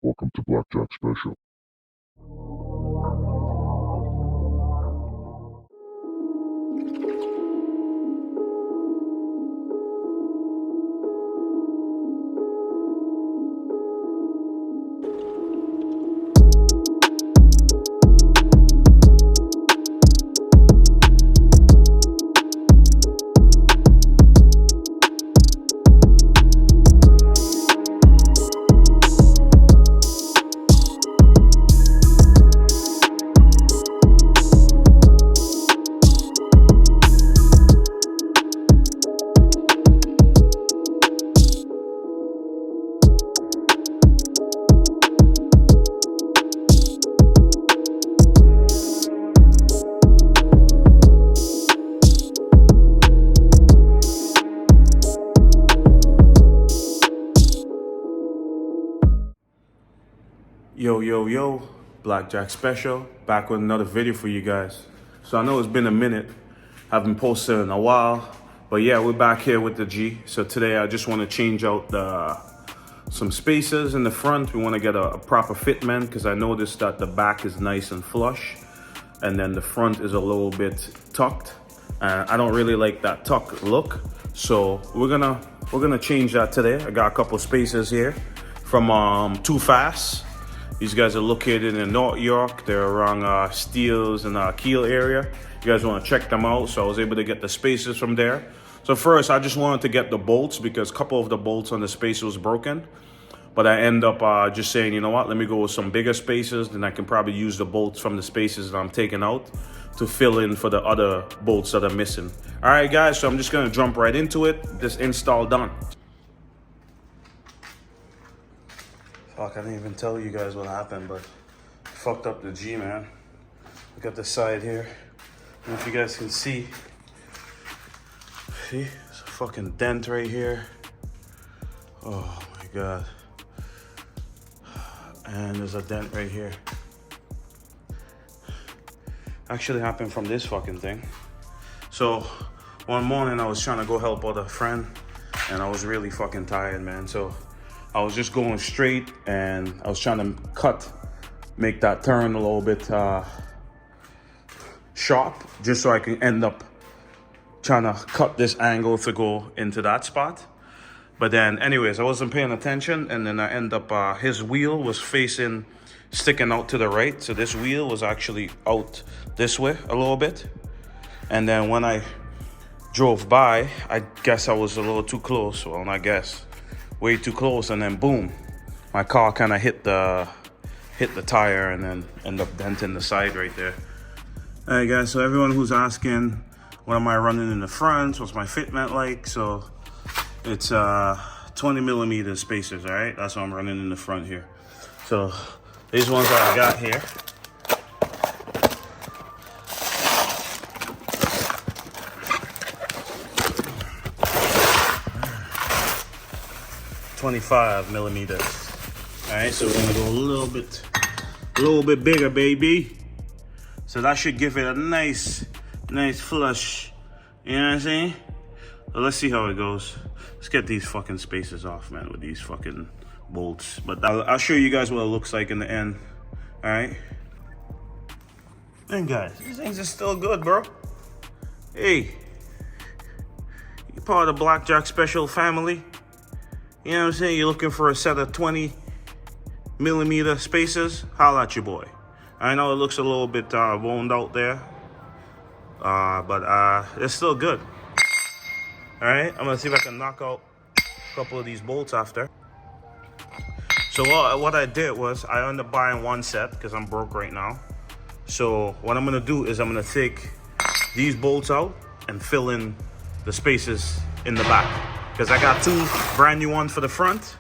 Welcome to Blackjack Special. Yo, Blackjack Special, back with another video for you guys. So I know it's been a minute, haven't posted in a while, but yeah, we're back here with the G. So today I just want to change out some spacers in the front. We want to get a proper fitment because I noticed that the back is nice and flush and then the front is a little bit tucked. I don't really like that tuck look, so we're gonna change that today. I got a couple spacers here from Too Fast. These guys are located in North York. They're around Steeles and Kiel area. You guys want to check them out. So I was able to get the spacers from there. So first, I just wanted to get the bolts because a couple of the bolts on the spacer was broken. But I end up just saying, you know what, let me go with some bigger spacers. Then I can probably use the bolts from the spacers that I'm taking out to fill in for the other bolts that are missing. All right, guys, so I'm just going to jump right into it. This install done. Fuck, I didn't even tell you guys what happened, but I fucked up the G, man. Look at the side here. I don't know if you guys can see. See? There's a fucking dent right here. Oh my God. And there's a dent right here. Actually happened from this fucking thing. So one morning I was trying to go help out a friend and I was really fucking tired, man. So I was just going straight and I was trying to make that turn a little bit sharp, just so I can end up trying to cut this angle to go into that spot. But then anyways, I wasn't paying attention and then I end up, his wheel was sticking out to the right. So this wheel was actually out this way a little bit. And then when I drove by, I guess I was a little too close. Well, not guess. Way too close, and then boom, my car kind of hit the tire and then end up denting the side right there. All right, guys, so everyone who's asking, what am I running in the front? What's my fitment like? So it's 20 millimeter spacers, all right? That's what I'm running in the front here. So these ones that I got here. 25 millimeters. All right, so we're gonna go a little bit bigger, baby. So that should give it a nice flush. You know what I'm saying? So let's see how it goes. Let's get these fucking spacers off, man, with these fucking bolts. But I'll show you guys what it looks like in the end. All right. And guys, these things are still good, bro. Hey, you're part of the Blackjack Special family. You know what I'm saying? You're looking for a set of 20 millimeter spacers? Holla at your boy. I know it looks a little bit wound out there, but it's still good. All right, I'm gonna see if I can knock out a couple of these bolts after. So what I did was I ended up buying one set because I'm broke right now. So what I'm gonna do is I'm gonna take these bolts out and fill in the spaces in the back. Because I got two brand new ones for the front,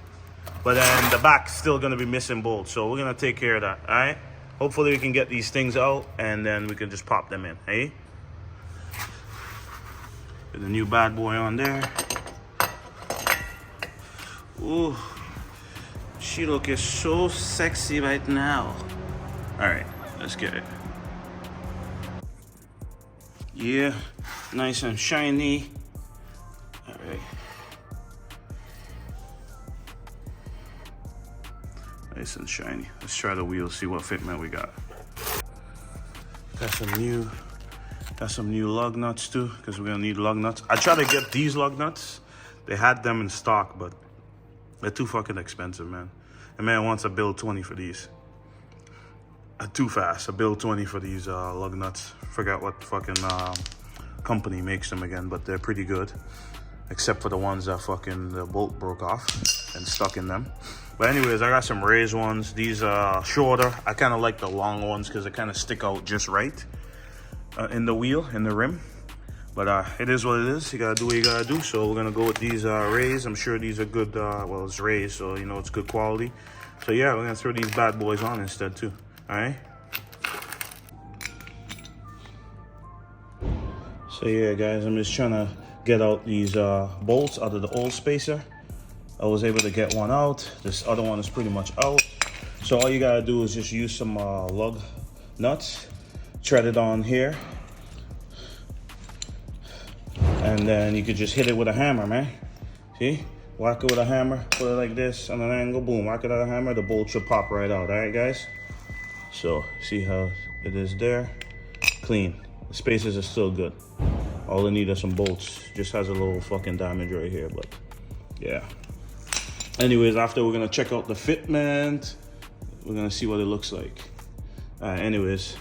but then the back's still gonna be missing bolts. So we're gonna take care of that, all right? Hopefully we can get these things out and then we can just pop them in, hey? Get the new bad boy on there. Ooh, she looking so sexy right now. All right, let's get it. Yeah, nice and shiny. All right. Nice and shiny. Let's try the wheels, see what fitment we got. Got some new lug nuts too, because we're gonna need lug nuts. I tried to get these lug nuts. They had them in stock, but they're too fucking expensive, man. A man wants a bill 20 for these. Too fast, a bill 20 for these lug nuts. Forgot what fucking company makes them again, but they're pretty good. Except for the ones that fucking the bolt broke off and stuck in them. But anyways, I got some raised ones. These are shorter. I kind of like the long ones because they kind of stick out just right in the wheel, in the rim. But it is what it is. You gotta do what you gotta do. So we're gonna go with these raised. I'm sure these are good. Well, it's raised, so you know it's good quality. So yeah, we're gonna throw these bad boys on instead too. All right. So yeah, guys, I'm just trying to get out these bolts out of the old spacer. I was able to get one out. This other one is pretty much out. So all you gotta do is just use some lug nuts, thread it on here, and then you could just hit it with a hammer, man. See? Whack it with a hammer, put it like this on an angle, boom, whack it with a hammer, the bolt should pop right out, all right, guys? So, see how it is there? Clean. The spacers are still good. All I need are some bolts. Just has a little fucking damage right here, but yeah. Anyways, after we're gonna check out the fitment. We're gonna see what it looks like. All right, anyways,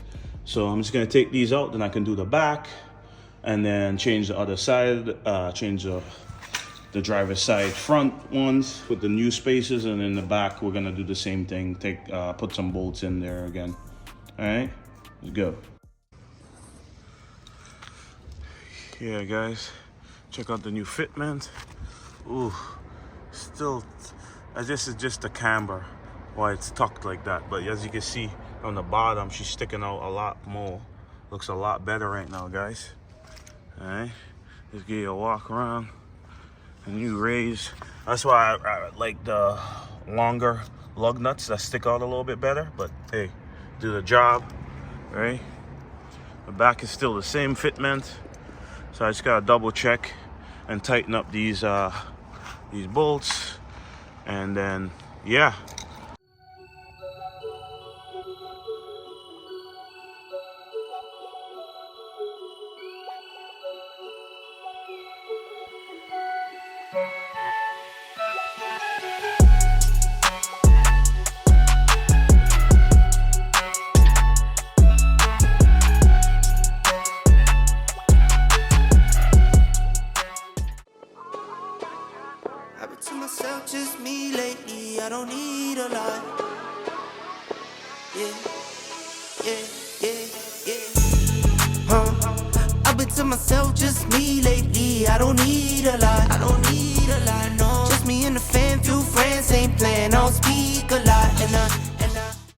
so I'm just gonna take these out, then I can do the back, and then change the other side, change the driver's side front ones with the new spacers, and in the back, we're gonna do the same thing. Put some bolts in there again. All right, let's go. Yeah, guys, check out the new fitment. Ooh, still, this is just the camber, why it's tucked like that. But as you can see on the bottom, she's sticking out a lot more. Looks a lot better right now, guys. All right, just give you a walk around. A new raise. That's why I like the longer lug nuts that stick out a little bit better. But hey, do the job, right? The back is still the same fitment. So I just gotta double check and tighten up these bolts, and then yeah. To myself, just me lately, I don't need a lot. Yeah, I've been to myself, just me lately, I don't need a lot. I don't need a lot, no. Just me and the fam, few friends, ain't playing, I don't speak a lot. And